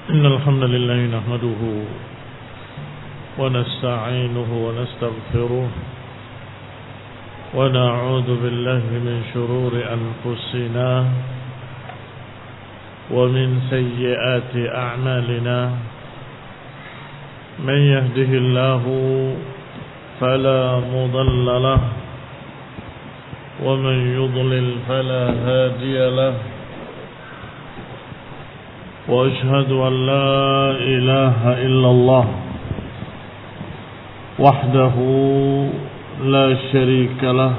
إن الحمد لله نحمده ونستعينه ونستغفره ونعوذ بالله من شرور أنفسنا ومن سيئات أعمالنا من يهده الله فلا مضل له ومن يضلل فلا هادي له وأشهد أن لا إله إلا الله وحده لا شريك له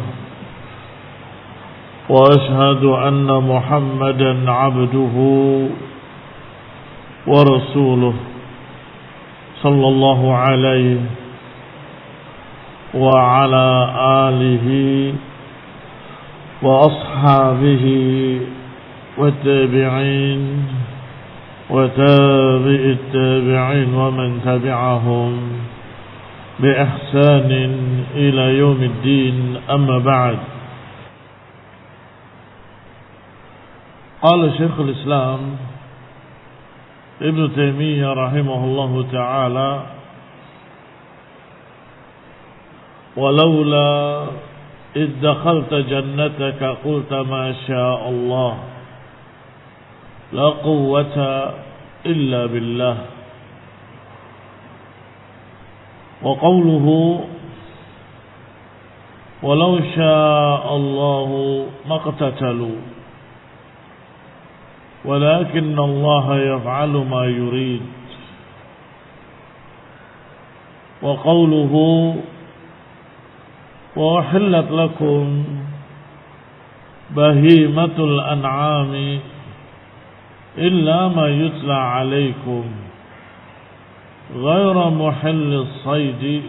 وأشهد أن محمدا عبده ورسوله صلى الله عليه وعلى آله وأصحابه والتابعين وتابع التابعين ومن تبعهم بإحسان إلى يوم الدين. أما بعد، قال شيخ الإسلام ابن تيمية رحمه الله تعالى: ولولا إذ دخلت جنتك قلت ما شاء الله لا قوة إلا بالله. وقوله ولو شاء الله ما اقتتلوا ولكن الله يفعل ما يريد. وقوله وأحلت لكم بهيمة الأنعام إلا ما يتلى عليكم غير محل الصيد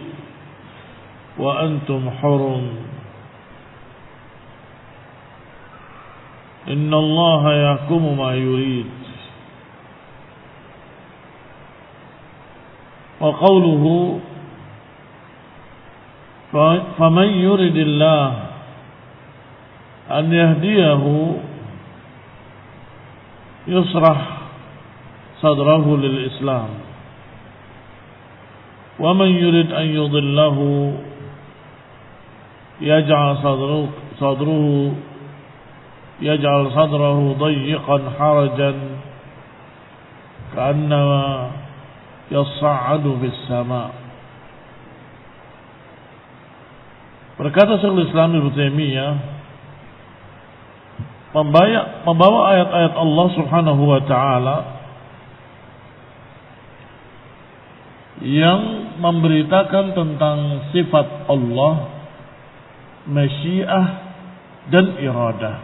وأنتم حرم إن الله يحكم ما يريد. وقوله فمن يرد الله أن يهديه يشرح صدره للإسلام ومن يرد أن يضله يجعل صدره ضيقا حرجا كأنما يصعد في السماء. Berkata Syekhul Islam Ibnu Taimiyah, membawa ayat-ayat Allah Subhanahu wa taala yang memberitakan tentang sifat Allah, masyiah dan iradah.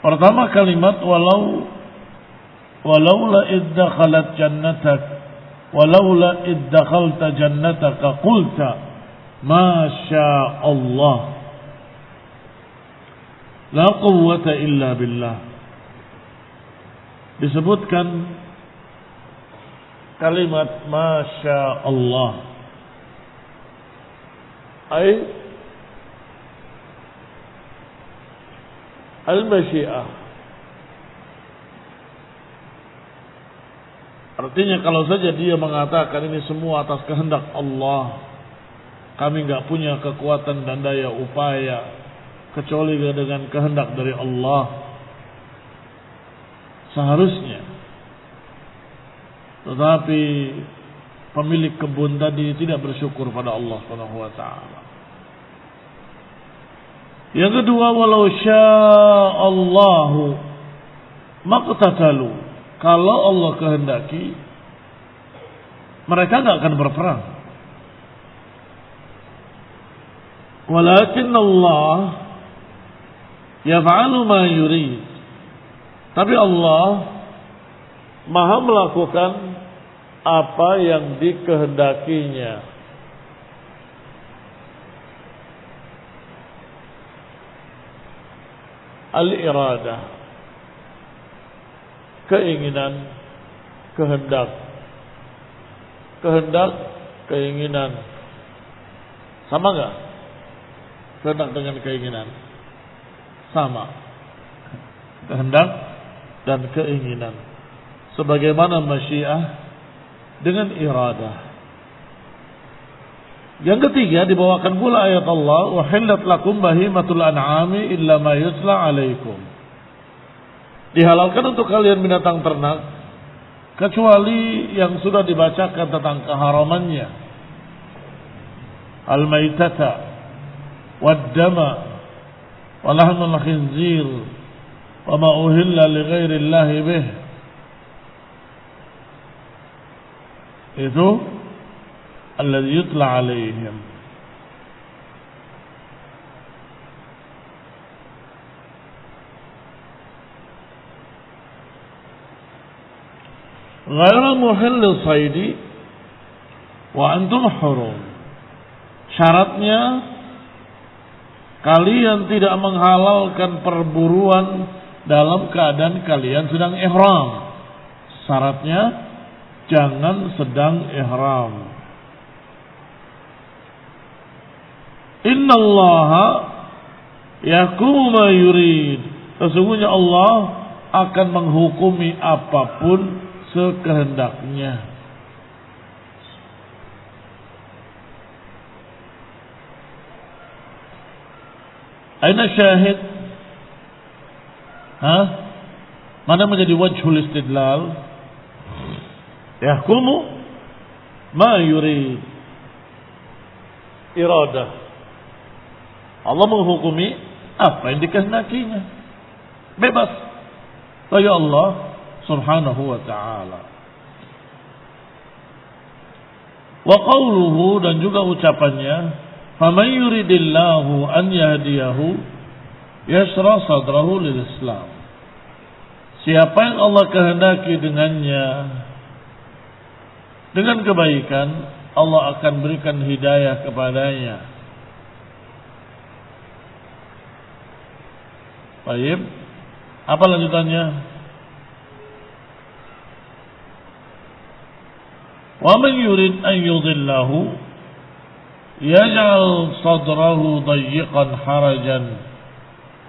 Pertama kalimat walaula id dakhalat jannatak walaula id dakhalta jannataka qulta ma syaa Allah la quwwata illa billah. Disebutkan kalimat masya Allah, ay al-masyiah. Artinya kalau saja dia mengatakan ini semua atas kehendak Allah, kami enggak punya kekuatan dan daya upaya kecuali dengan kehendak dari Allah, seharusnya. Tetapi pemilik kebun tadi tidak bersyukur pada Allah Subhanahu wa taala. Yang kedua, walau sya'allahu maqtatalu. Kalau Allah kehendaki, mereka enggak akan berperang. Walakin Allah yaf'alu ma yurid. Tapi Allah Maha melakukan apa yang dikehendakinya. Al-iradah, keinginan, kehendak. Kehendak, keinginan. Sama enggak? Kehendak dengan keinginan sama. Kehendak dan keinginan. Sebagaimana masyiah dengan iradah. Yang ketiga dibawakan pula ayat Allah, "Uhillat lakum bahimatul an'ami illa ma yutla 'alaikum." Dihalalkan untuk kalian binatang ternak kecuali yang sudah dibacakan tentang keharamannya. Al-maitata wad-dama wa lahmul khinzir wa ma uhilla li ghairi Allah bih. Itu alladhi yutla 'alaihim. Ghairu muhillis saidi wa antum hurum. Syaratnya kalian tidak menghalalkan perburuan dalam keadaan kalian sedang ihram. Syaratnya jangan sedang ihram. Innallaha yakumu ma yurid. Sesungguhnya Allah akan menghukumi apapun sekehendaknya. Aina syahid? Mana menjadi wajhul istidlal? Yahkumu ma yurid. Iradah. Allah menghukumi apa yang dikehendakinya. Bebas. Kaya Allah subhanahu wa ta'ala. Wa qawluhu, dan juga ucapannya, faman yuridillahu an yahdiyahu yasra sadrahu lil Islam. Siapa yang Allah kehendaki dengannya dengan kebaikan, Allah akan berikan hidayah kepadanya. Baik, apa lanjutannya? Wa man yurid an yudhillahu yaj'al sadrahu dayyiqan harajan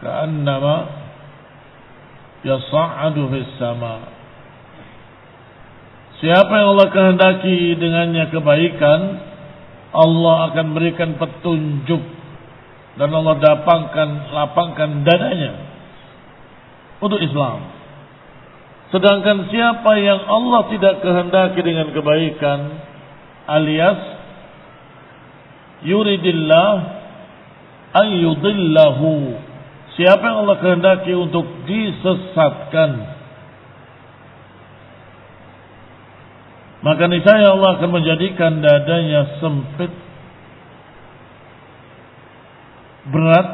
ka'annama yas'adu fis sama. Siapa yang Allah kehendaki dengannya kebaikan, Allah akan berikan petunjuk dan Allah lapangkan dadanya untuk Islam. Sedangkan siapa yang Allah tidak kehendaki dengan kebaikan, alias yuridillah an yudillahu, siapa yang Allah kehendaki untuk disesatkan, maka niscaya Allah akan menjadikan dadanya sempit, berat,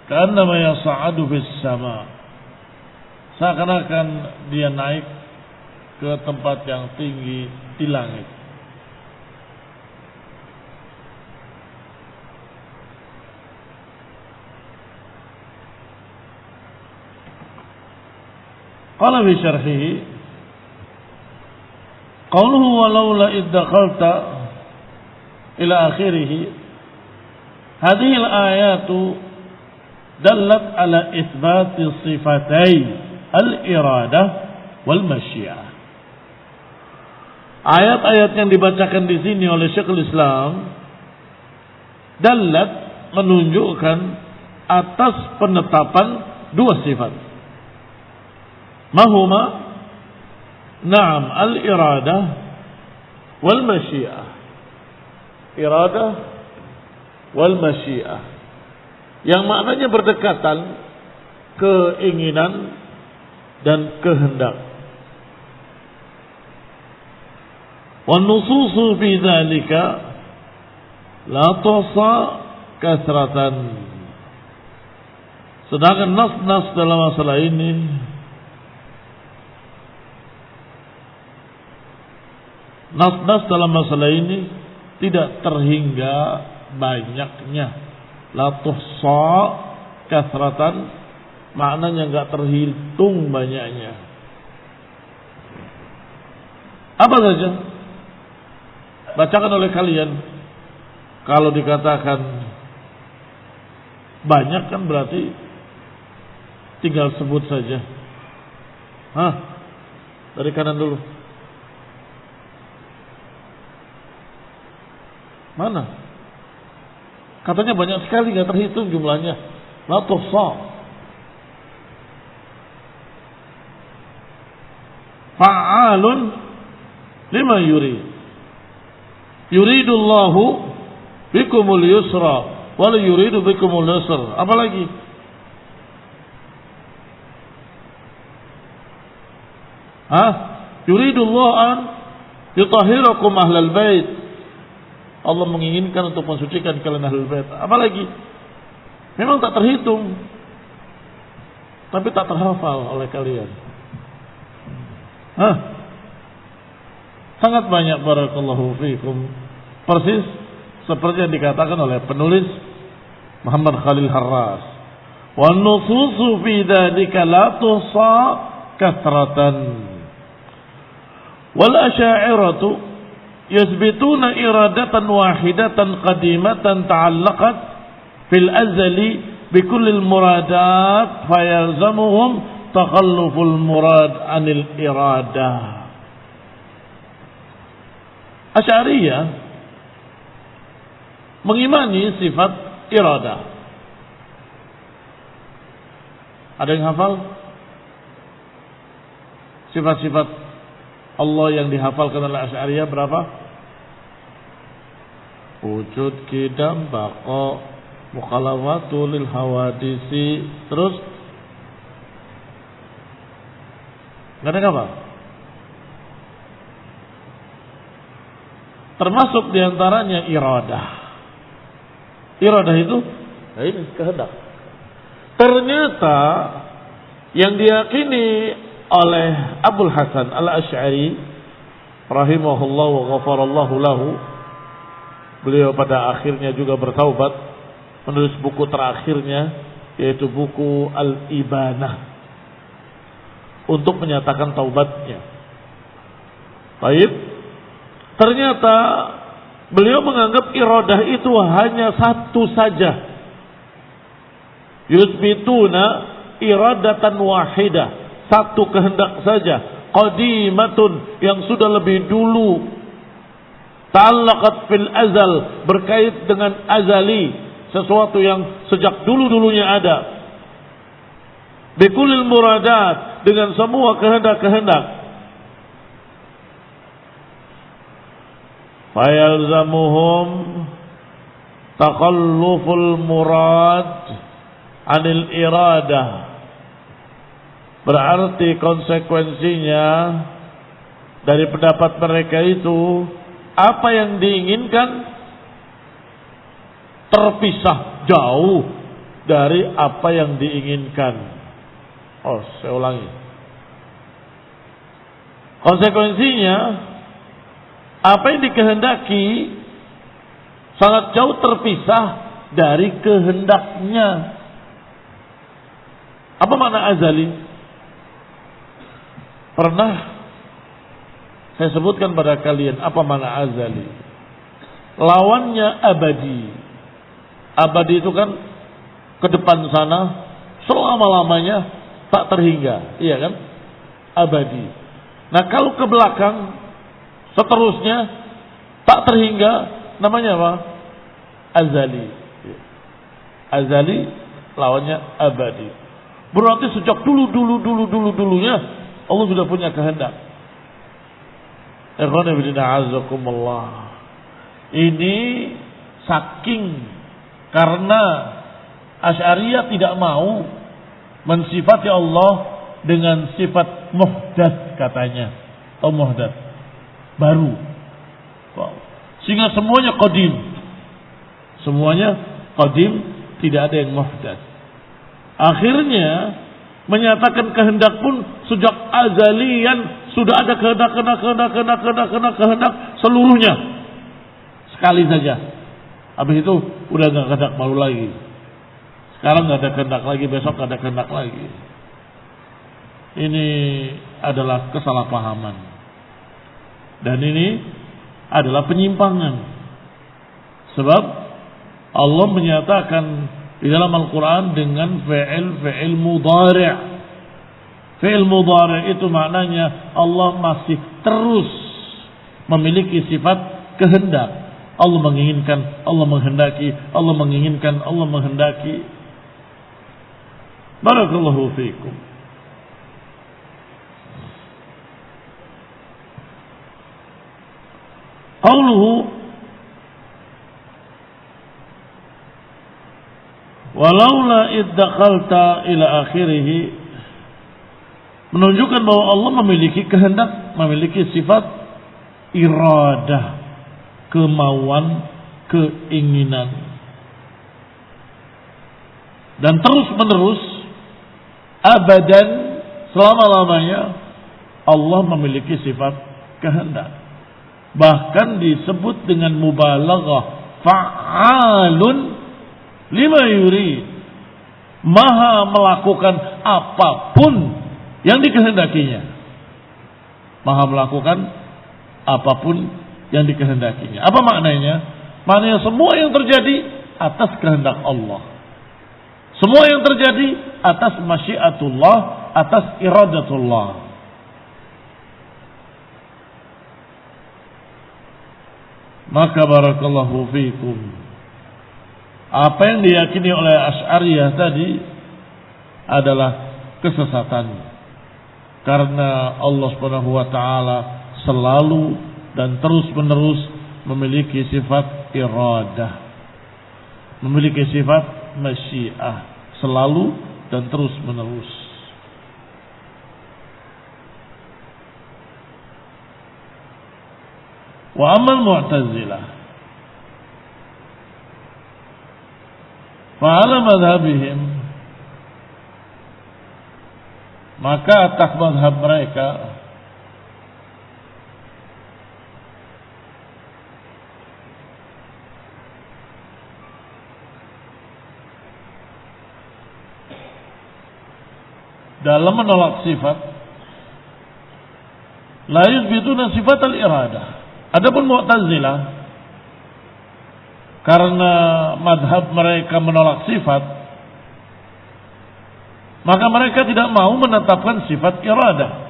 ka'annama yas'adu fis sama, seakan-akan dia naik ke tempat yang tinggi di langit. Qala fi syarhihi, qawluhu walaula id dakhalta ila akhirih, hadhihi al-ayatu dallat ala itsbati sifatai al-iradah wal masyiah. Ayat-ayat yang dibacakan di sini oleh Syekhul Islam dallat, menunjukkan atas penetapan dua sifat. Mahuma? Naam, al-iradah wal masyiah. Iradah wal masyiah, yang maknanya berdekatan, keinginan dan kehendak. Wan nususu fi dzalika la tuhsa kasratan. Sedangkan nas-nas dalam masalah ini tidak terhingga banyaknya. La tuhsa kasratan, maknanya enggak terhitung banyaknya. Apa saja bacakan oleh kalian. Kalau dikatakan banyak kan berarti Tinggal sebut saja. Dari kanan dulu. Mana? Katanya banyak sekali, gak terhitung jumlahnya. La tuhsa. Fa'alun lima yurid. Yuridullahu bikumul yusra wa la yuridu bikumul yusra. Apa lagi? Yuridullahu an yutahhirakum ahlal bait. Allah menginginkan untuk mensucikan kalian ahlul bait. Apa lagi? Memang tak terhitung, tapi tak terhafal oleh kalian. Sangat banyak, barakallahu fiikum. Persis seperti yang dikatakan oleh penulis Muhammad Khalil Harras. Wa nususu fi dzalika la tuhsa kathratan. Wal asy'ariyatu yasbituna iradatan wahidatan qadimatan ta'allaqat fil azali bi kulli al muradat fayalzamuhum takhalluful murad anil iradah. Asy'ariyah mengimani sifat iradah. Ada yang hafal sifat-sifat Allah yang dihafalkan oleh Asy'ariyah berapa? Wujud, qidam, baqa, mukhalafatu lil hawadisi. Terus enggak ada apa? Termasuk diantaranya iradah. Iradah itu ini kehendak. Ternyata yang diyakini oleh Abul Hasan Al-Asy'ari rahimahullah wa ghafarallahu lahu, beliau pada akhirnya juga bertaubat, menulis buku terakhirnya yaitu buku Al-Ibanah untuk menyatakan taubatnya. Baik, ternyata beliau menganggap iradah itu hanya satu saja. Yusbituna iradatan wahidah, satu kehendak saja, qadimatun yang sudah lebih dulu, ta'allaqat fil azal berkait dengan azali, sesuatu yang sejak dulu-dulunya ada, bikulil muradat dengan semua kehendak-kehendak. Fayalzamuhum takhalluful murad anil iradah. Berarti konsekuensinya dari pendapat mereka itu, apa yang diinginkan terpisah jauh dari apa yang diinginkan. Saya ulangi. Konsekuensinya, apa yang dikehendaki sangat jauh terpisah dari kehendaknya. Apa makna azali? Pernah saya sebutkan pada kalian apa makna azali. Lawannya abadi. Abadi itu kan ke depan sana selama-lamanya tak terhingga, iya kan? Abadi. Nah, kalau ke belakang seterusnya tak terhingga, namanya apa? Azali. Azali lawannya abadi. Berarti sejak dulunya Allah sudah punya kehendak. Ini saking karena Asy'ariyah tidak mau mensifati Allah dengan sifat muhdats katanya. Muhdats baru. Sehingga semuanya qadim. Semuanya qadim, tidak ada yang muhdats. Akhirnya menyatakan kehendak pun sejak azalian sudah ada kehendak seluruhnya sekali saja. Habis itu udah nggak kehendak baru lagi. Sekarang nggak ada kehendak lagi, besok nggak ada kehendak lagi. Ini adalah kesalahpahaman dan ini adalah penyimpangan. Sebab Allah menyatakan di dalam Al-Quran dengan fi'il mudhari'. Fi'il mudhari' itu maknanya Allah masih terus memiliki sifat kehendak. Allah menginginkan, Allah menghendaki, Allah menginginkan, Allah menghendaki. Barakallahu fiikum. Qauluhu walaula iddakhalta ila akhirih menunjukkan bahwa Allah memiliki kehendak, memiliki sifat iradah, kemauan, keinginan, dan terus menerus abadan selama-lamanya Allah memiliki sifat kehendak. Bahkan disebut dengan mubalaghah, fa'alun lima yurid, maha melakukan apapun yang dikehendakinya. Maha melakukan apapun yang dikehendakinya. Apa maknanya? Maknanya semua yang terjadi atas kehendak Allah. Semua yang terjadi atas masyiatullah, atas iradatullah. Maka barakallahu fiikum, apa yang diyakini oleh Asy'ariyah tadi adalah kesesatan. Karena Allah Subhanahu wa taala selalu dan terus-menerus memiliki sifat iradah, memiliki sifat masyiah, selalu dan terus-menerus. Wa amal Mu'tazilah fa'ala madhabihim, maka atas madhab mereka dalam menolak sifat la yuthbituna sifat al-iradah. Adapun Mu'tazilah, karena madhab mereka menolak sifat, maka mereka tidak mau menetapkan sifat iradah.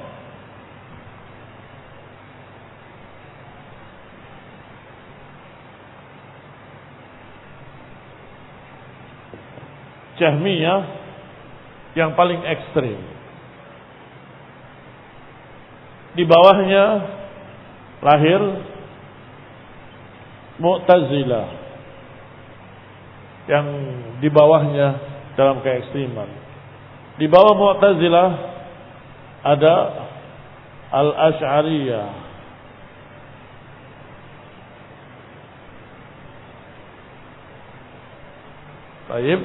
Jahmiyah yang paling ekstrim. Di bawahnya lahir Mu'tazilah yang di bawahnya dalam keekstriman. Di bawah Mu'tazilah ada Al-Asy'ariyah. Baik.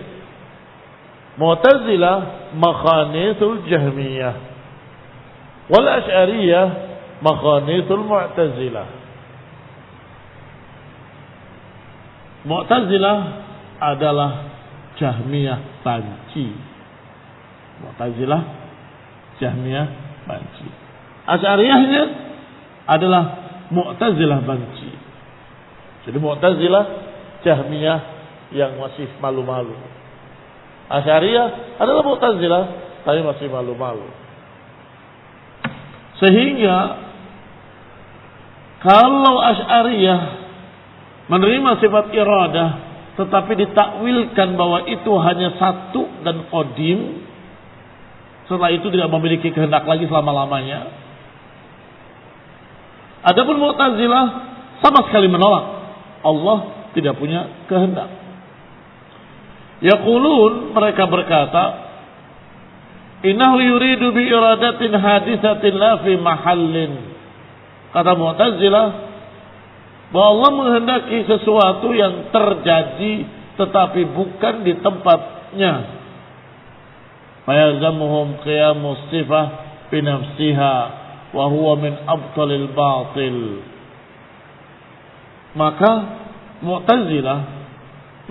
Mu'tazilah makhanithul Jahmiyah. Wal Asy'ariyah makhanithul Mu'tazilah. Mu'tazilah adalah Jahmiyah banci. Mu'tazilah Jahmiyah banci. Asy'ariyahnya adalah Mu'tazilah banci. Jadi Mu'tazilah Jahmiyah yang masih malu-malu. Asy'ariyah adalah Mu'tazilah tapi masih malu-malu. Sehingga kalau Asy'ariyah menerima sifat iradah tetapi ditakwilkan bahwa itu hanya satu dan qadim, setelah itu tidak memiliki kehendak lagi selama-lamanya. Adapun Mu'tazilah sama sekali menolak Allah tidak punya kehendak. Yaqulun, mereka berkata, innahu yuridu bi iradatin hadisatin la fi mahallin. Kata Mu'tazilah bahwa Allah menghendaki sesuatu yang terjadi tetapi bukan di tempatnya. Fayalzamuhum qiyamus sifah bi nafsiha wa huwa min abtalil batil. Maka Mu'tazilah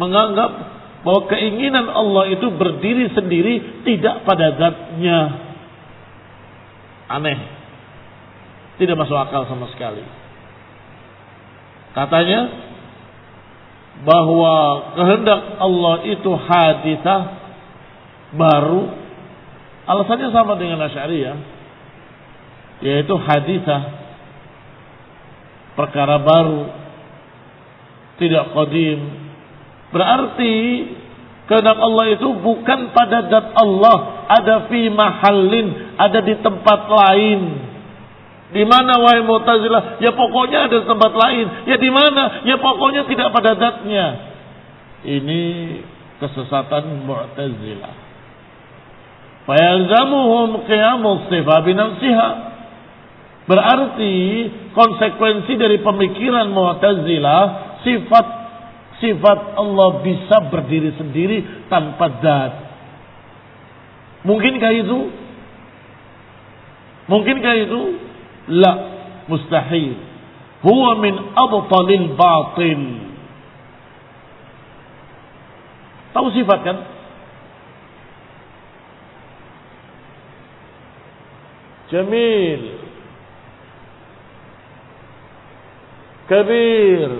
menganggap bahwa keinginan Allah itu berdiri sendiri, tidak pada zatnya. Aneh, tidak masuk akal sama sekali. Katanya bahwa kehendak Allah itu haditsah, baru. Alasannya sama dengan Asy'ariyah, yaitu haditsah, perkara baru, tidak qadim. Berarti kehendak Allah itu bukan pada zat Allah, ada fi mahallin, ada di tempat lain. Di mana wahai Mu'tazilah? Ya pokoknya ada tempat lain. Ya di mana? Ya pokoknya tidak pada zatnya. Ini kesesatan Mu'tazilah. Fayalzamuhum qiyamus sifat binafsiha. Berarti konsekuensi dari pemikiran Mu'tazilah, sifat Allah bisa berdiri sendiri tanpa zat. Mungkinkah itu? Mungkinkah itu? La, mustahil. Huwa min abtalil batil. Tahu sifat kan? Jamil, kabir,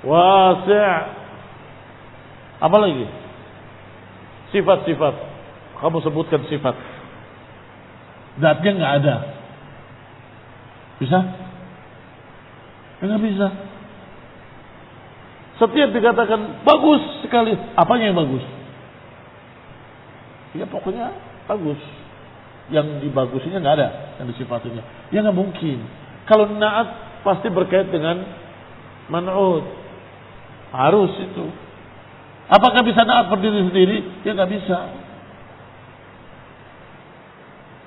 wasi'. Apa lagi? Sifat-sifat. Kamu sebutkan sifat. Zatnya nggak ada. Bisa? Nggak bisa. Setiap dikatakan bagus sekali, apanya yang bagus? Ya pokoknya bagus. Yang dibagusinya nggak ada, yang disifatinya. Ya nggak mungkin. Kalau na'at pasti berkait dengan man'ud. Harus itu. Apakah bisa na'at berdiri sendiri? Ya nggak bisa.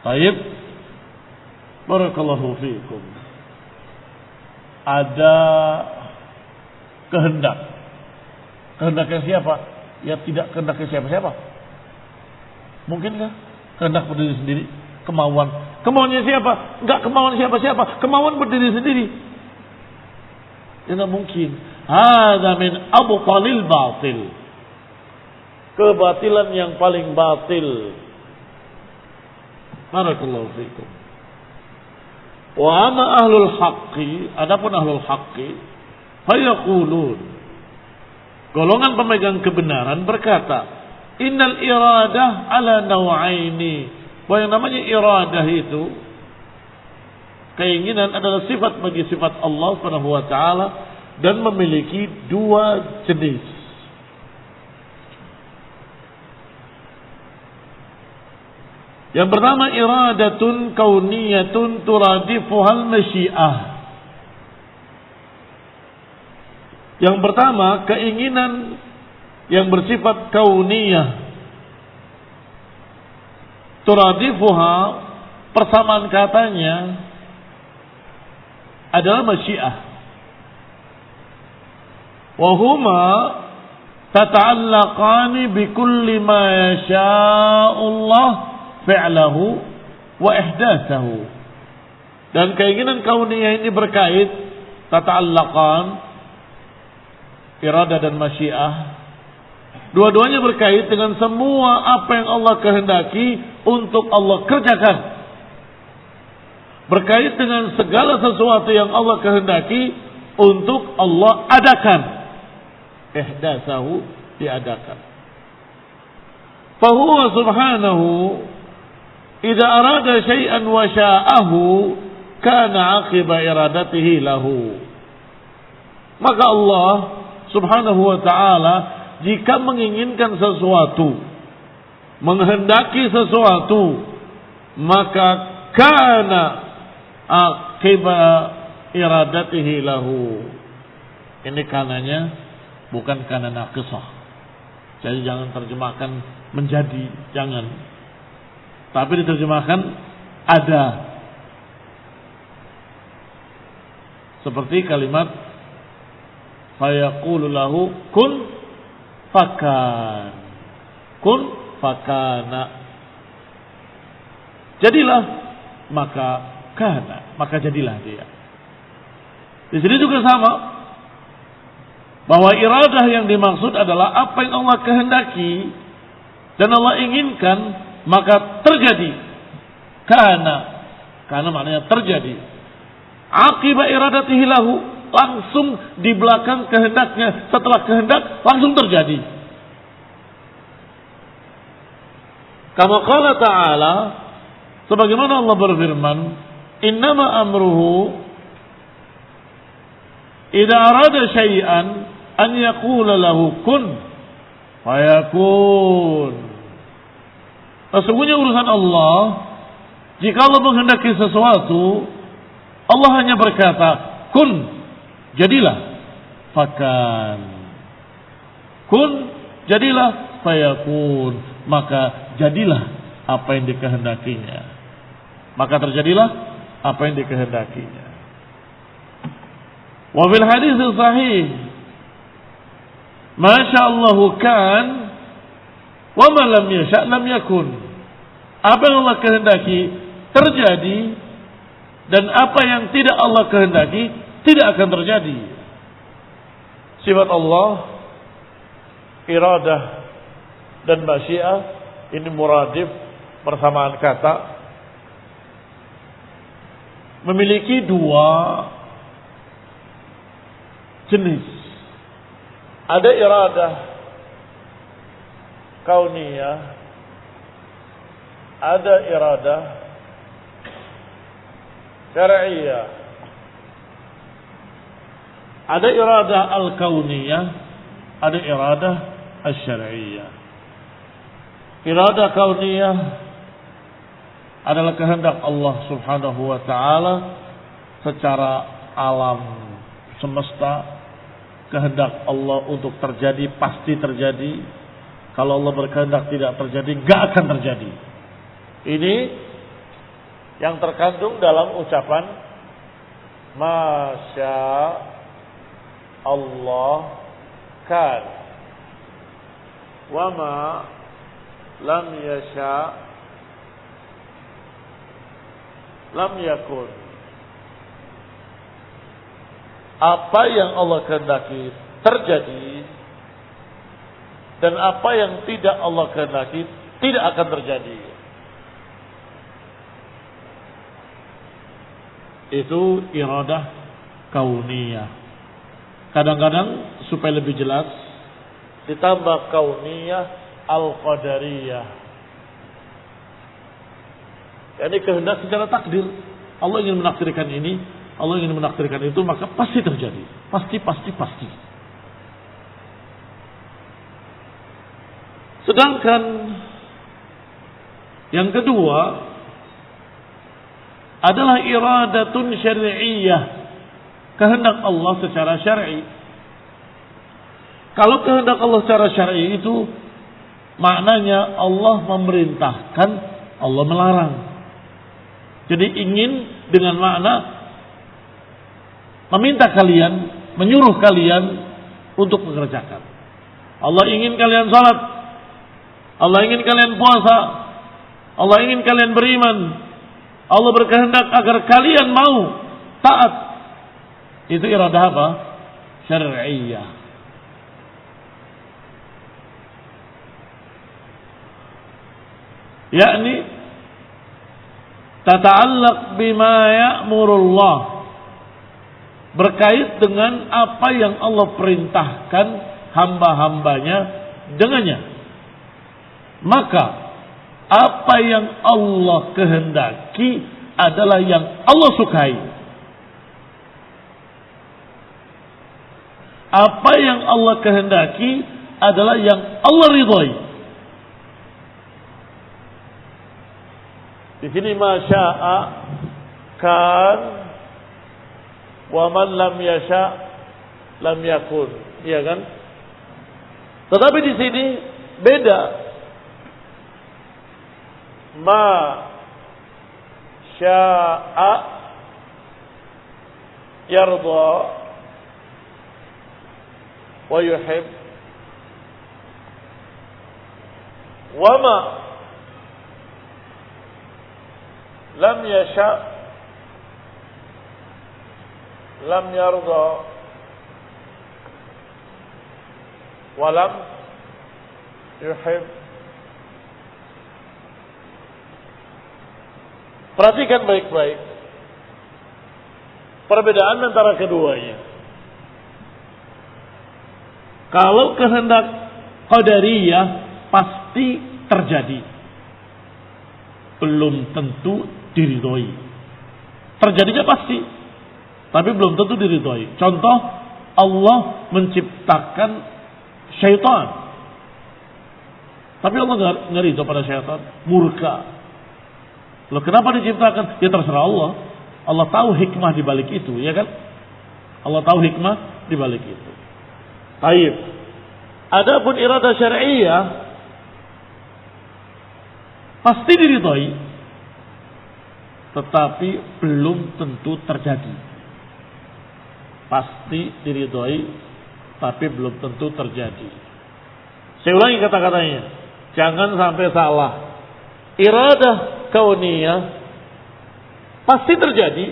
Baik. Barakallahu fiikum. Ada kehendak. Kehendaknya siapa? Ya tidak kehendaknya siapa-siapa. Mungkinkah kehendak berdiri sendiri? Kemauan. Kemauannya siapa? Enggak kemauan siapa-siapa. Kemauan berdiri sendiri. Ya enggak mungkin. Hadza min abtalil batil. Kebatilan yang paling batil. Barakallahu fiikum. Wa amma ahlul haqqi, adapun ahlul haqqi, fayaqulun, golongan pemegang kebenaran berkata, innal iradah ala naw'aini. Bahwa yang namanya iradah itu, keinginan adalah sifat bagi sifat Allah Subhanahu wa taala dan memiliki dua jenis. Yang pertama iradatun kauniyatun turadifuhal masyiah. Yang pertama keinginan yang bersifat kauniyah. Turadifuha, persamaan katanya adalah masyiah. Wahuma tata'allaqani bikulli ma yasha'ullah fi'lahu wa ihdatsahu. Dan keinginan kauniyah ini berkait, tata'allaqan, iradah dan masyiah, dua-duanya berkait dengan semua apa yang Allah kehendaki untuk Allah kerjakan. Berkait dengan segala sesuatu yang Allah kehendaki untuk Allah adakan. Ihdatsahu, diadakan. Fahuwa subhanahu idza arada syai'an wa sya'ahu kana 'aqiba iradatihi lahu. Maka Allah Subhanahu wa taala jika menginginkan sesuatu, menghendaki sesuatu, maka kana 'aqiba iradatihi lahu. Ini kananya bukan kana naqisah. Jadi jangan terjemahkan menjadi, jangan. Tapi diterjemahkan ada. Seperti kalimat fayaqulu lahu kun fakan. Kun fakana. Jadilah, maka kana, maka jadilah dia. Di sini juga sama. Bahwa iradah yang dimaksud adalah apa yang Allah kehendaki dan Allah inginkan, maka terjadi. Kana maknanya terjadi. Aqiba iradatihi lahu, langsung di belakang kehendaknya. Setelah kehendak langsung terjadi. Kama qala ta'ala, sebagaimana Allah berfirman, innama amruhu idza arada syai'an an yaqula lahu kun fayakun. Sesungguhnya urusan Allah, jika Allah menghendaki sesuatu, Allah hanya berkata, kun, jadilah, fakan. Kun, jadilah, fayakun. Maka jadilah apa yang dikehendakinya. Maka terjadilah apa yang dikehendakinya. Wa fil hadis sahih, Masya Allah kan, wa ma lam yasha' lam yakun. Apa yang Allah kehendaki terjadi, dan apa yang tidak Allah kehendaki tidak akan terjadi. Sifat Allah, iradah dan masyiah, ini muradif, persamaan kata, memiliki dua jenis. Ada iradah kauniyah, ada iradah syar'iyah. Ada iradah al-kauniyah, ada iradah al-syar'iyah. Iradah kauniyah adalah kehendak Allah Subhanahu wa ta'ala secara alam semesta. Kehendak Allah untuk terjadi pasti terjadi. Kalau Allah berkehendak tidak terjadi, gak akan terjadi. Ini yang terkandung dalam ucapan Masya Allah kan, wa ma lam yasha lam yakun. Apa yang Allah kehendaki terjadi, dan apa yang tidak Allah kehendaki tidak akan terjadi. Itu iradah kauniyah. Kadang-kadang supaya lebih jelas ditambah kauniyah al-qadariyah. Yani kehendak secara takdir. Allah ingin menakdirkan ini, Allah ingin menakdirkan itu, maka pasti terjadi. Pasti. Sedangkan yang kedua adalah iradatun syar'iyyah, kehendak Allah secara syar'i. Kalau kehendak Allah secara syar'i itu maknanya Allah memerintahkan, Allah melarang. Jadi ingin dengan makna meminta kalian, menyuruh kalian untuk mengerjakan. Allah ingin kalian salat, Allah ingin kalian puasa, Allah ingin kalian beriman. Allah berkehendak agar kalian mau taat. Itu iradah apa? Syar'iyyah. Yakni tata'allaq bima ya'murullah, berkait dengan apa yang Allah perintahkan hamba-hambanya dengannya. Maka apa yang Allah kehendaki adalah yang Allah sukai. Apa yang Allah kehendaki adalah yang Allah ridhai. Di sini masya'a kan, wa man lam yasha lam yakun, iya kan? Tetapi di sini beda. Ma sya'a yarda wa yuhib, wa ma lam yasha lam yarda wa lam yuhib. Perhatikan baik-baik perbedaan antara keduanya. Kalau kehendak qadariyah pasti terjadi, belum tentu diridhoi. Terjadinya pasti, tapi belum tentu diridhoi. Contoh, Allah menciptakan syaitan, tapi Allah nggak ridho pada syaitan, murka. Loh, kenapa diciptakan? Ya terserah Allah. Allah tahu hikmah di balik itu, ya kan? Allah tahu hikmah di balik itu. Baik. Adapun iradah syar'iyyah pasti diridhoi, tetapi belum tentu terjadi. Pasti diridhoi, tapi belum tentu terjadi. Saya ulangi kata-katanya, jangan sampai salah. Iradah kauniyah pasti terjadi,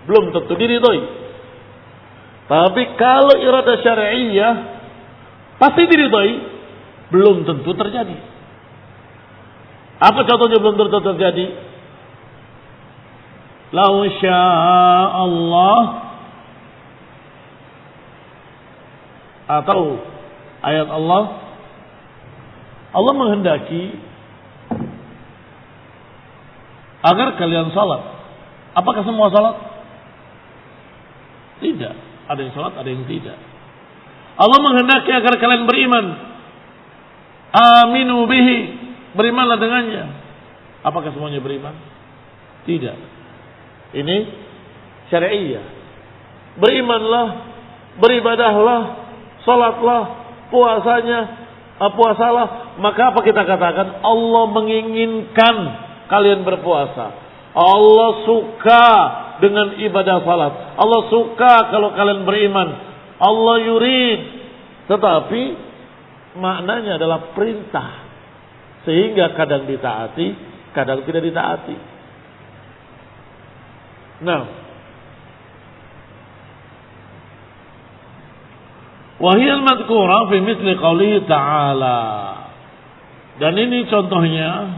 belum tentu diridhoi. Tapi kalau iradah syar'iyyah pasti diridhoi, belum tentu terjadi. Apa contohnya belum tentu terjadi? Lau syaa Allah, atau ayat Allah menghendaki agar kalian salat. Apakah semua salat? Tidak. Ada yang salat, ada yang tidak. Allah menghendaki agar kalian beriman. Aminu bihi, berimanlah dengannya. Apakah semuanya beriman? Tidak. Ini syar'iyyah. Berimanlah, beribadahlah, salatlah, puasalah. Maka apa kita katakan? Allah menginginkan kalian berpuasa. Allah suka dengan ibadah salat. Allah suka kalau kalian beriman. Allah yurid. Tetapi maknanya adalah perintah. Sehingga kadang ditaati, kadang tidak ditaati. Nah, wahiyal madhkura fi misli qawlihi ta'ala. Dan ini contohnya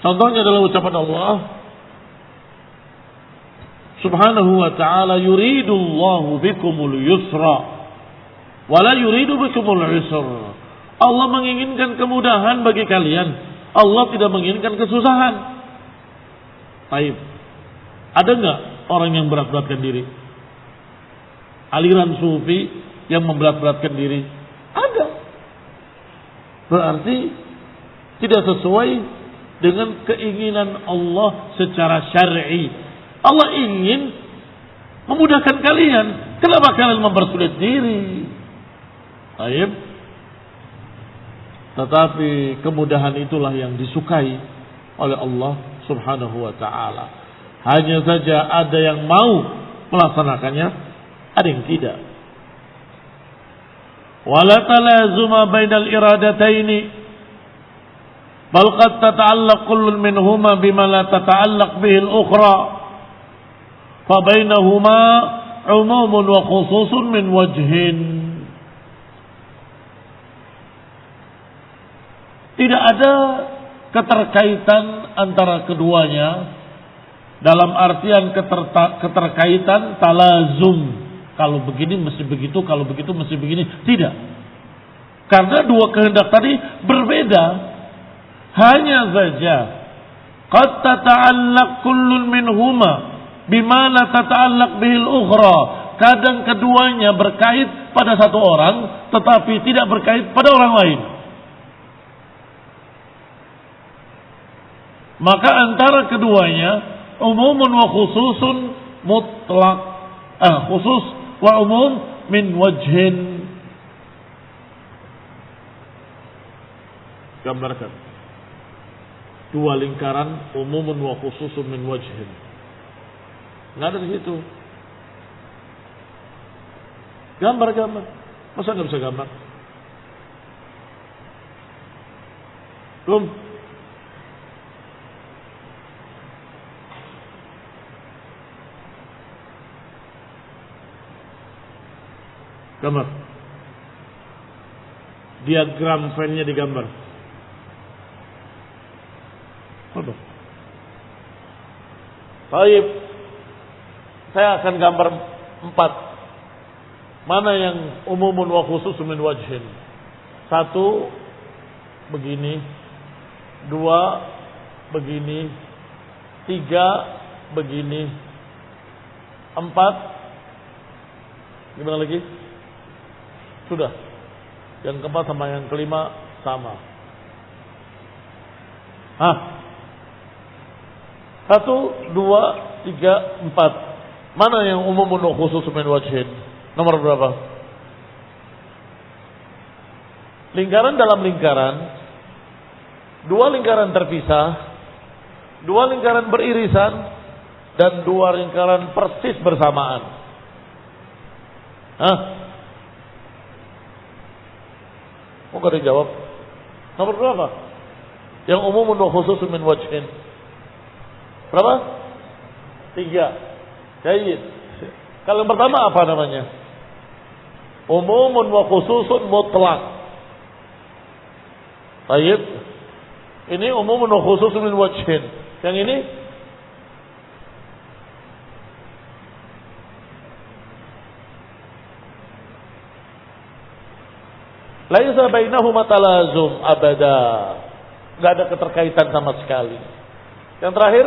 adalah ucapan Allah Subhanahu wa ta'ala, yuridullahu bikumul yusra wa la yuridu bikumul usra. Allah menginginkan kemudahan bagi kalian. Allah tidak menginginkan kesusahan. Baik. Ada enggak orang yang berat-beratkan diri? Aliran sufi yang memberat-beratkan diri? Ada. Berarti tidak sesuai dengan keinginan Allah secara syar'i. Allah ingin memudahkan kalian. Kenapa kalian mempersulit diri? Baik. Tetapi kemudahan itulah yang disukai oleh Allah Subhanahu wa ta'ala. Hanya saja ada yang mau melaksanakannya, ada yang tidak. Wala talazuma bainal iradataini, bal qad tata'allaq kullun minhuma bima la tata'allaq bihi al-ukhra. Fa bainahuma umumun wa khususun min wajhin. Tidak ada keterkaitan antara keduanya dalam artian keterkaitan talazum. Kalau begini mesti begitu, kalau begitu mesti begini. Tidak. Karena dua kehendak tadi berbeda. Hanya saja qad tata'allaq kullun minhuma bima la tata'allaq bihil ukhra. Kadang keduanya berkait pada satu orang tetapi tidak berkait pada orang lain. Maka antara keduanya umumun wa khususun mutlak, khusus wa umum min wajhin. Gambarkan dua lingkaran, umumun wa khususun min wajhin. Nggak ada di situ. Gambar. Masa nggak bisa gambar? Belum. Gambar. Diagram fan-nya digambar. Apa? Baik. Saya akan gambar 4. Mana yang umumun wa khususun min wajhin? Satu begini, dua begini, tiga begini, empat, gimana lagi? Sudah. Yang keempat sama yang kelima sama. Satu, dua, tiga, empat. Mana yang umumun wa khususun min wajhin? Nomor berapa? Lingkaran dalam lingkaran, dua lingkaran terpisah, dua lingkaran beririsan, dan dua lingkaran persis bersamaan. Mau kada jawab? Nomor berapa? Yang umum wa khususun min wajhin. Berapa? 3. Baik. Kalau yang pertama apa namanya? Umumun wa khususun mutlak. Baik. Ini umumun wa khususun min wajhin. Yang ini laisa bainahuma talazum abada. Enggak ada keterkaitan sama sekali. Yang terakhir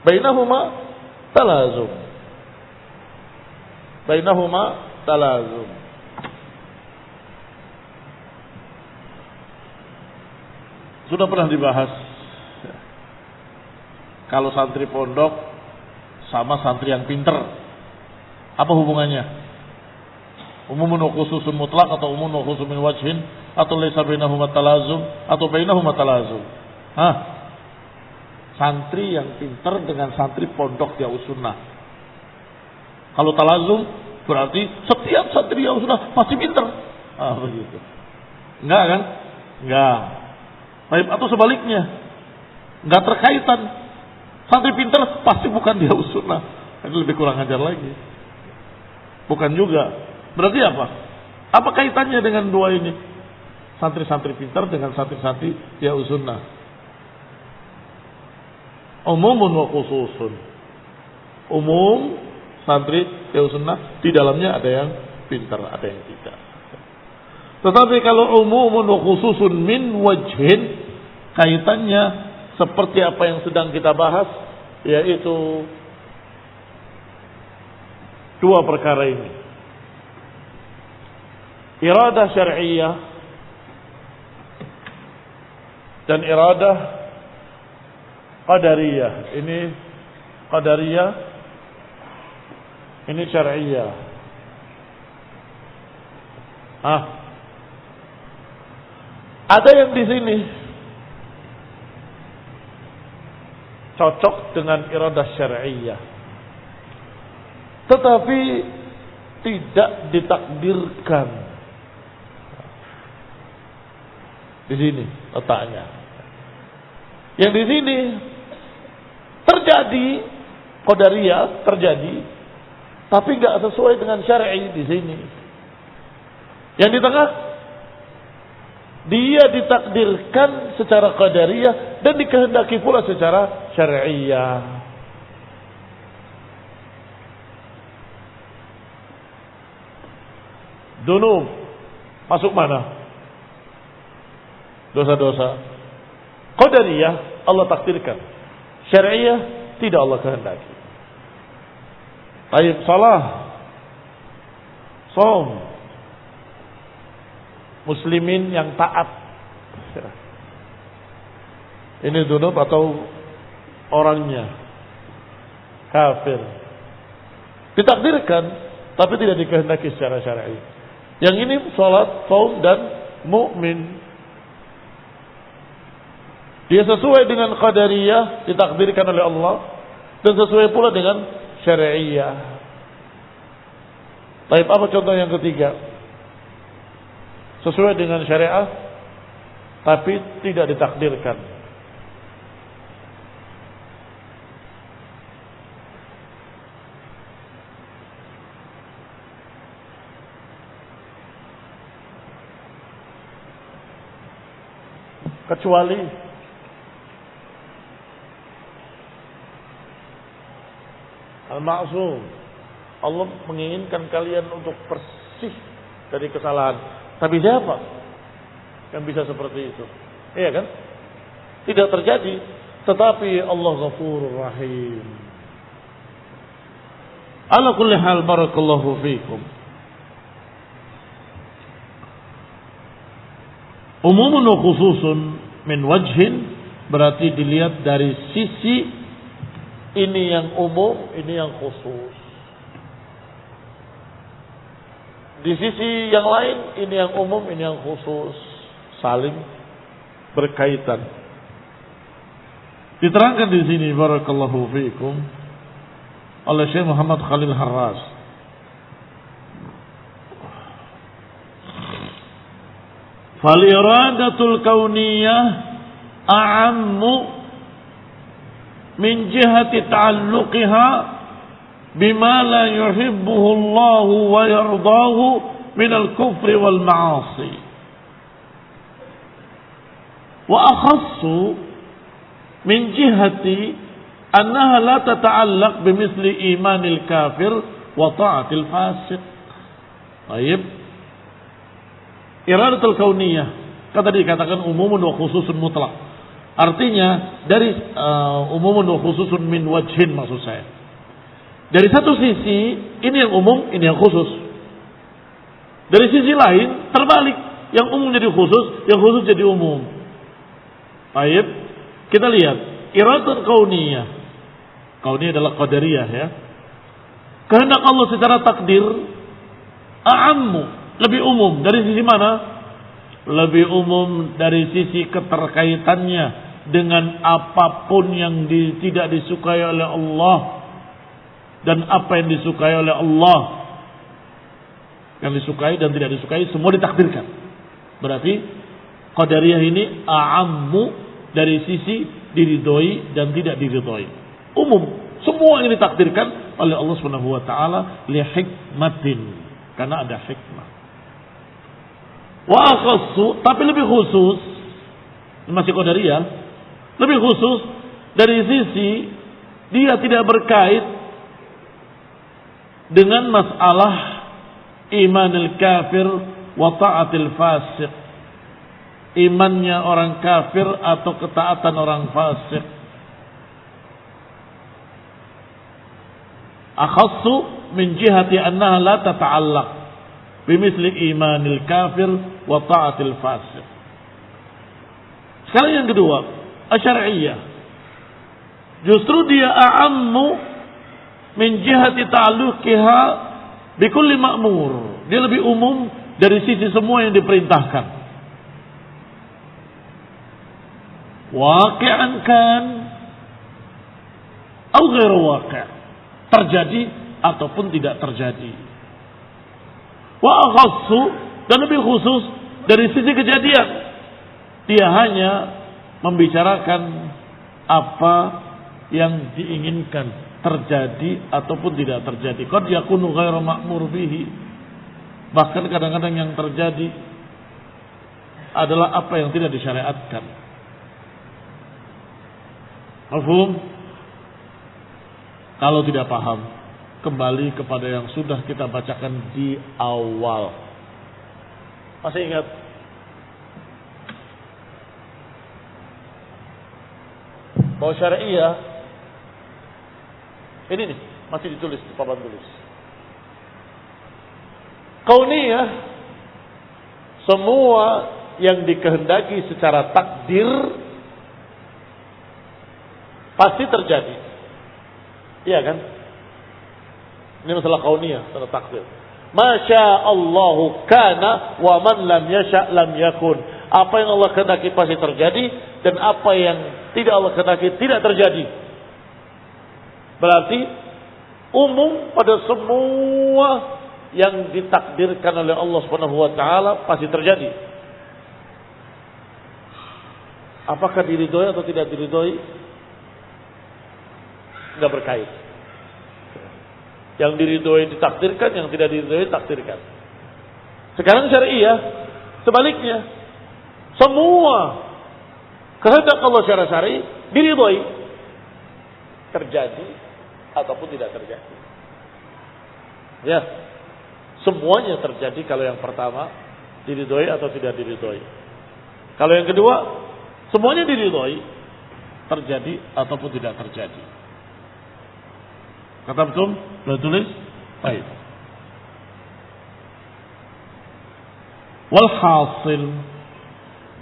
bainahuma talazum. Bainahuma talazum. Sudah pernah dibahas. Kalau santri pondok sama santri yang pinter, apa hubungannya? Umumun wa khususun mutlak atau umumun wa khususun min wajhin atau laisa bainahuma talazum atau bainahuma talazum? Santri yang pintar dengan santri pondok yang sunnah. Kalau talazum berarti setiap santri yang sunnah pasti pintar. Begitu. Enggak kan? Enggak. Baik, atau sebaliknya. Enggak terkaitan. Santri pintar pasti bukan dia sunnah. Itu lebih kurang ajar lagi. Bukan juga. Berarti apa? Apa kaitannya dengan dua ini? Santri-santri pintar dengan santri-santri ya sunnah. Umumun wa khususun. Umum santri ya sunnah, di dalamnya ada yang pintar, ada yang tidak. Tetapi kalau umumun wa khususun min wajhin, kaitannya seperti apa yang sedang kita bahas, yaitu dua perkara ini. Iradah syar'iyyah dan iradah qadariyah. Ini qadariyah, ini syar'iyyah. Ada yang di sini cocok dengan iradah syar'iyyah, tetapi tidak ditakdirkan. Di sini letaknya. Yang di sini terjadi qadariyah, terjadi, tapi enggak sesuai dengan syar'i di sini. Yang di tengah dia ditakdirkan secara qadariyah dan dikehendaki pula secara syar'iyyah. Dunub masuk mana? Dosa-dosa qadariyah Allah takdirkan, syar'iyyah tidak Allah kehendaki. Baik, salah, saum, muslimin yang taat. Ini dunub atau orangnya kafir, ditakdirkan tapi tidak dikehendaki secara syar'i. Yang ini salat, saum dan mukmin. Dia sesuai dengan qadariyah, ditakdirkan oleh Allah, dan sesuai pula dengan syar'iyyah. Baik, apa contoh yang ketiga? Sesuai dengan syariah tapi tidak ditakdirkan. Kecuali al-ma'sum, Allah menginginkan kalian untuk bersih dari kesalahan. Tapi siapa yang bisa seperti itu? Iya kan? Tidak terjadi. Tetapi Allah Ghafurur Rahim. Ala kulli hal, barakallahu fikum. Umumun wa khususun min wajhin, berarti dilihat dari sisi ini yang umum, ini yang khusus. Di sisi yang lain, ini yang umum, ini yang khusus. Saling berkaitan. Diterangkan di sini, barakallahu fiikum, oleh Syekh Muhammad Khalil Harras. Fal-iradatul kauniyah a'ammu min jihati ta'alluqiha bima la yuhibbuhu Allah wa yardahu min al-kufri wal ma'asi. Wa akhassu min jihati annaha la tata'allaq bimithli imanil kafir wa ta'atil fasiq. Baik. Iradatul kauniyah, kata dikatakan umumun wa khususun mutlak. Artinya dari umumun wa khususun min wajhin, maksud saya. Dari satu sisi ini yang umum, ini yang khusus. Dari sisi lain terbalik, yang umum jadi khusus, yang khusus jadi umum. Baik, kita lihat iradatul kauniyah. Kauniyah adalah qadariyah ya. Kehendak Allah secara takdir a'ammu, lebih umum. Dari sisi mana? Lebih umum dari sisi keterkaitannya dengan apapun yang tidak disukai oleh Allah dan apa yang disukai oleh Allah. Yang disukai dan tidak disukai semua ditakdirkan. Berarti qadariyah ini a'ammu dari sisi diridhoi dan tidak diridhoi. Umum, semua yang ditakdirkan oleh Allah Subhanahu wa taala li hikmatin, karena ada hikmah. Wa akhassu, tapi lebih khusus, masih qadariyah, lebih khusus dari sisi dia tidak berkait dengan masalah imanil kafir wa ta'atil fasiq. Imannya orang kafir atau ketaatan orang fasik. Akhassu min jihati annaha la tata'allaq bimithli imanil kafir wa ta'atil fasik. Sekarang yang kedua, asyariyah. Justru dia a'ammu min jihati ta'alluqiha bikulli ma'mur. Dia lebih umum dari sisi semua yang diperintahkan. Waqi'an kan atau ghairu waqi', terjadi ataupun tidak terjadi. Wa akhassu, dan lebih khusus dari sisi kejadian. Dia hanya membicarakan apa yang diinginkan terjadi ataupun tidak terjadi. Qad yakunu ghairu ma'mur bihi. Bahkan kadang-kadang yang terjadi adalah apa yang tidak disyariatkan. Mafhum? Kalau tidak paham, kembali kepada yang sudah kita bacakan di awal. Masih ingat? Bahwa syariah ini nih, masih ditulis di papan tulis. Kauniyah, semua yang dikehendaki secara takdir pasti terjadi. Iya kan? Ini masalah kauniyah, masalah takdir. Masya Allahu kana wa man lam yasha lam yakun. Apa yang Allah kehendaki pasti terjadi, dan apa yang tidak Allah kehendaki tidak terjadi. Berarti umum pada semua yang ditakdirkan oleh Allah Subhanahu wa taala pasti terjadi. Apakah diridhoi atau tidak diridhoi? Enggak berkait. Yang diridhoi ditakdirkan, yang tidak diridhoi takdirkan. Sekarang syariah sebaliknya. Semua kehendak Allah secara syar'i diridhoi, terjadi ataupun tidak terjadi. Ya, semuanya terjadi kalau yang pertama diridhoi atau tidak diridhoi. Kalau yang kedua, semuanya diridhoi, terjadi ataupun tidak terjadi. Kata betul? Boleh tulis? Baik. Walhasil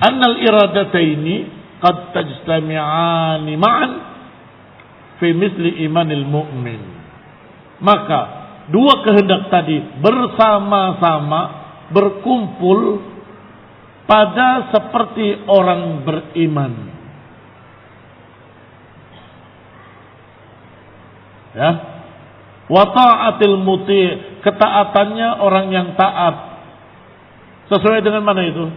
anna al-iradataini qad tajtami'ani ma'an fi misli imanil mu'min. Maka dua kehendak tadi bersama-sama berkumpul pada seperti orang beriman. Ya. Wa ta'atil muti', ketaatannya orang yang taat. Sesuai dengan mana itu?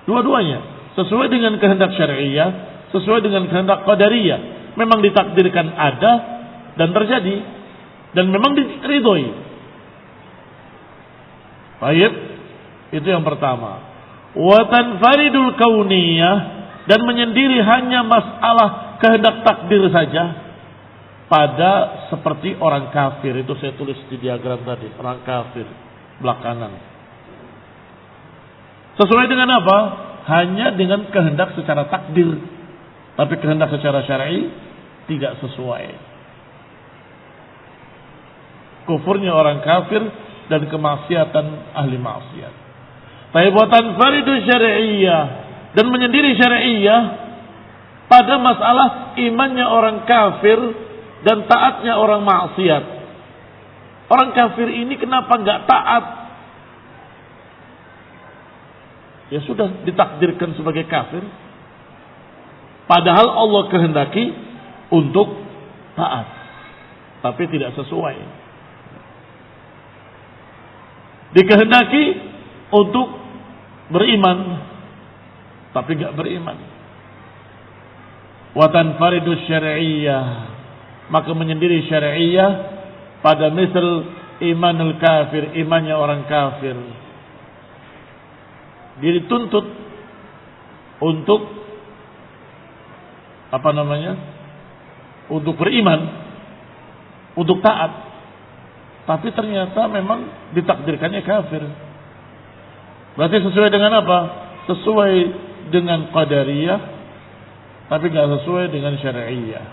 Dua-duanya. Sesuai dengan kehendak syariah, sesuai dengan kehendak qadariyah. Memang ditakdirkan ada dan terjadi. Dan memang diridhoi. Baik. Itu yang pertama. Wa tanfaridul kauniyah, dan menyendiri hanya masalah kehendak takdir saja. Pada seperti orang kafir. Itu saya tulis di diagram tadi. Orang kafir. Belakangan. Sesuai dengan apa? Hanya dengan kehendak secara takdir. Tapi kehendak secara syar'i tidak sesuai. Kufurnya orang kafir dan kemaksiatan ahli maksiat. Taibatan faridu syari'iyah, dan menyendiri syari'iyah pada masalah imannya orang kafir dan taatnya orang maksiat. Orang kafir ini kenapa enggak taat? Ya sudah ditakdirkan sebagai kafir. Padahal Allah kehendaki untuk taat. Tapi tidak sesuai. Dikehendaki untuk beriman. Tapi tidak beriman. Wa tanfaridu syari'iyah, maka menyendiri syari'iyah pada misal imanul kafir, imannya orang kafir. Dituntut untuk untuk beriman, untuk taat, tapi ternyata memang ditakdirkannya kafir. Berarti sesuai dengan apa? Sesuai dengan qadariyah, tapi tidak sesuai dengan syari'iyah.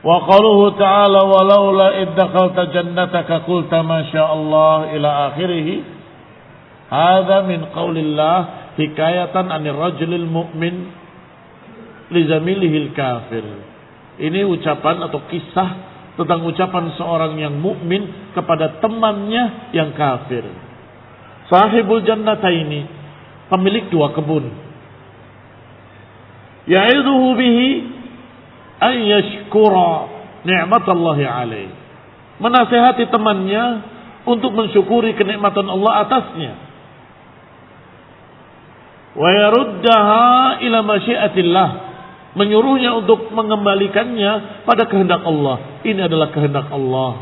Wa qaluhu ta'ala walaula id dakhalta jannataka qulta ma syaa Allah ila akhirih. Hadza min qaulillah hikayatan 'anil rajulil mu'min li zamilihil kafir. Ini ucapan atau kisah tentang ucapan seorang yang mukmin kepada temannya yang kafir. Sahibul jannataini, pemilik dua kebun. Ya'idhuhu bihi an yashkura ni'matallahi alaihi. Menasihati temannya untuk mensyukuri kenikmatan Allah atasnya. Wa yaruddaha ila masyiatillah, menyuruhnya untuk mengembalikannya pada kehendak Allah. Ini adalah kehendak Allah.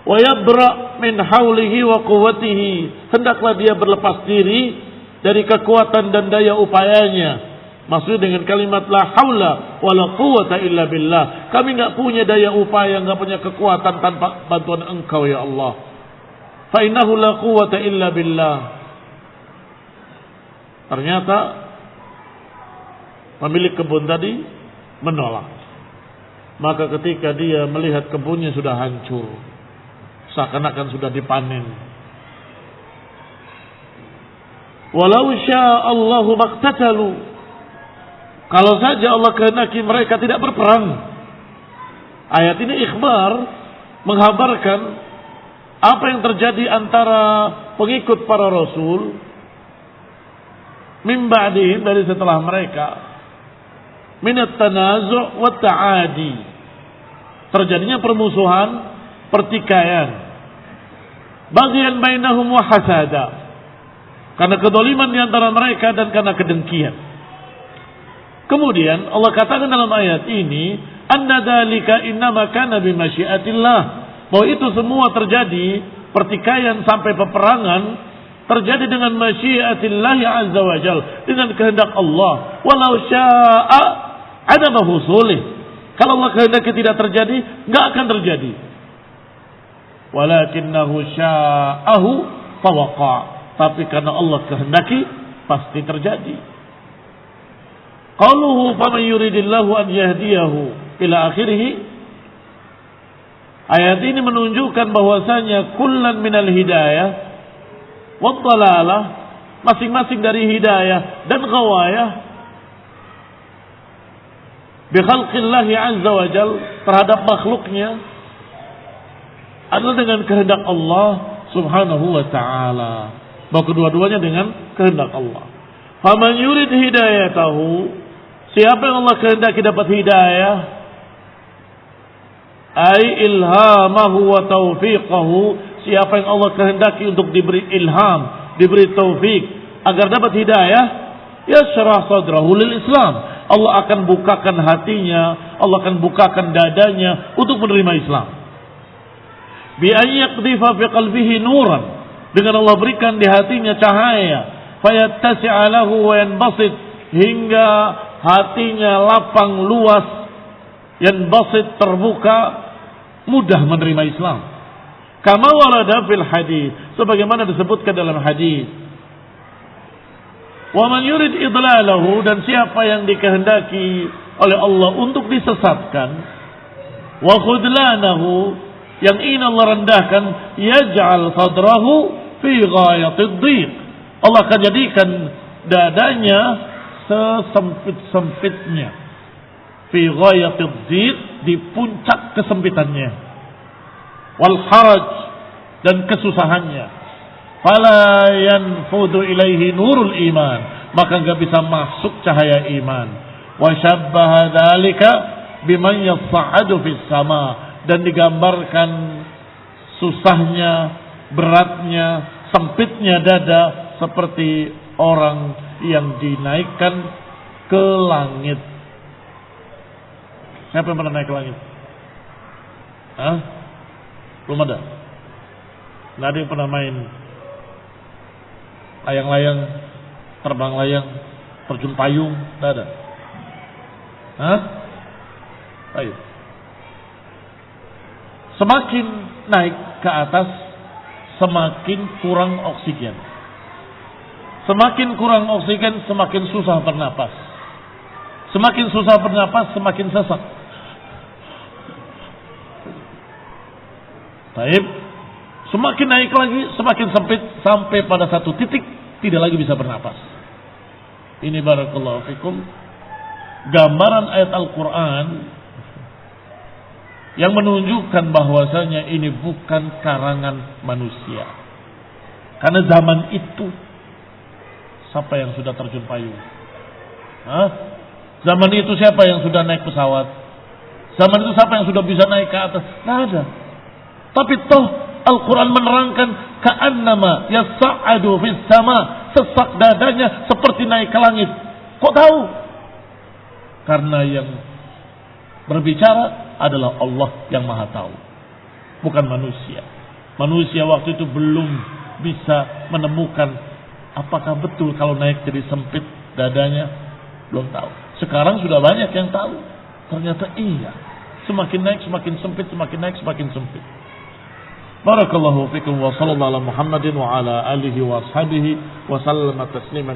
Wa yabra min haulihi wa quwwatihi, hendaklah dia berlepas diri dari kekuatan dan daya upayanya. Maksud dengan kalimat la haula wala quwwata illa billah, kami enggak punya daya upaya, enggak punya kekuatan tanpa bantuan Engkau ya Allah. Fa innahu la quwwata illa billah. Ternyata pemilik kebun tadi menolak. Maka ketika dia melihat kebunnya sudah hancur, seakan-akan sudah dipanen. Walau syaa Allahu maqtatalu, kalau saja Allah kehendaki mereka tidak berperang. Ayat ini ikhbar, menghabarkan apa yang terjadi antara pengikut para rasul min ba'dihim, dari setelah mereka, minat tanazu' wa ta'adi, terjadinya permusuhan, pertikaian, bagian bainahum wa hasada, karena kedoliman di antara mereka dan karena kedengkian. Kemudian Allah katakan dalam ayat ini, anna dzalika innama kana bi masyiatillah, bahwa itu semua terjadi, pertikaian sampai peperangan terjadi dengan masyiatillah azza wa jal, dengan kehendak Allah. Walau syaa adama husulih, kalau Allah kehendaki tidak terjadi, enggak akan terjadi. Walakinnahu sya'ahu fawaqa. Tapi karena Allah kehendaki, pasti terjadi. Qaluhu faman yuridillahu an yahdiyahu ila akhirih. Ayat ini menunjukkan bahwasanya kullan minal hidayah wa dhalalah, masing-masing dari hidayah dan ghawayah, bi khalqillahi azza wa jal, terhadap makhluknya, adalah dengan kehendak Allah subhanahu wa ta'ala. Bahwa kedua-duanya dengan kehendak Allah. Faman yurid hidayatahu, siapa yang Allah kehendaki dapat hidayah, ay ilhamahu wa taufiqahu, siapa yang Allah kehendaki untuk diberi ilham, diberi taufik agar dapat hidayah, yashrah sadrahu lil Islam, Allah akan bukakan hatinya, Allah akan bukakan dadanya untuk menerima Islam. Bi an yaqdhifa fi qalbihi nuran, dengan Allah berikan di hatinya cahaya, fayattasi'a lahu wa yanbasit, hingga hatinya lapang luas, yanbasit terbuka, mudah menerima Islam. Kama warada fil hadis, sebagaimana disebutkan dalam hadis. Wa man yurid idlalahu, dan siapa yang dikehendaki oleh Allah untuk disesatkan, wa khudlanahu, yang ingin Allah rendahkan, yaj'al sadrahu fi ghayatid dhiq, Allah akan jadikan dadanya sesempit-sempitnya, fi ghayatid dhiq, di puncak kesempitannya, wal haraj, dan kesusahannya, fala yanfudu ilaihi nurul iman, maka enggak bisa masuk cahaya iman. Wa syabbaha dzalika biman yas'adu fis sama, dan digambarkan susahnya, beratnya, sempitnya dada seperti orang yang dinaikkan ke langit. Siapa yang pernah naik ke langit? Hah? Belum ada? Nggak ada yang pernah main layang-layang, terbang layang, terjun payung? Nggak ada? Hah? Ayo. Semakin naik ke atas, semakin kurang oksigen. Semakin kurang oksigen, semakin susah bernapas. Semakin susah bernapas, semakin sesak. Baik, semakin naik lagi, semakin sempit, sampai pada satu titik tidak lagi bisa bernapas. Ini barakallahu fikum gambaran ayat Al-Quran yang menunjukkan bahwasanya ini bukan karangan manusia. Karena zaman itu, siapa yang sudah terjun payung? Hah? Zaman itu siapa yang sudah naik pesawat? Zaman itu siapa yang sudah bisa naik ke atas? Nggak ada. Tapi toh Al-Quran menerangkan ka'annama yas'adu fis sama, sesak dadanya seperti naik ke langit. Kok tahu? Karena yang berbicara adalah Allah yang Maha Tahu, bukan manusia. Manusia waktu itu belum bisa menemukan apakah betul kalau naik jadi sempit dadanya, belum tahu. Sekarang sudah banyak yang tahu. Ternyata iya. Semakin naik semakin sempit, semakin naik semakin sempit. Barakallahu fikum wa sallallahu ala Muhammadin wa ala alihi wa ashabihi wa sallama tasliman.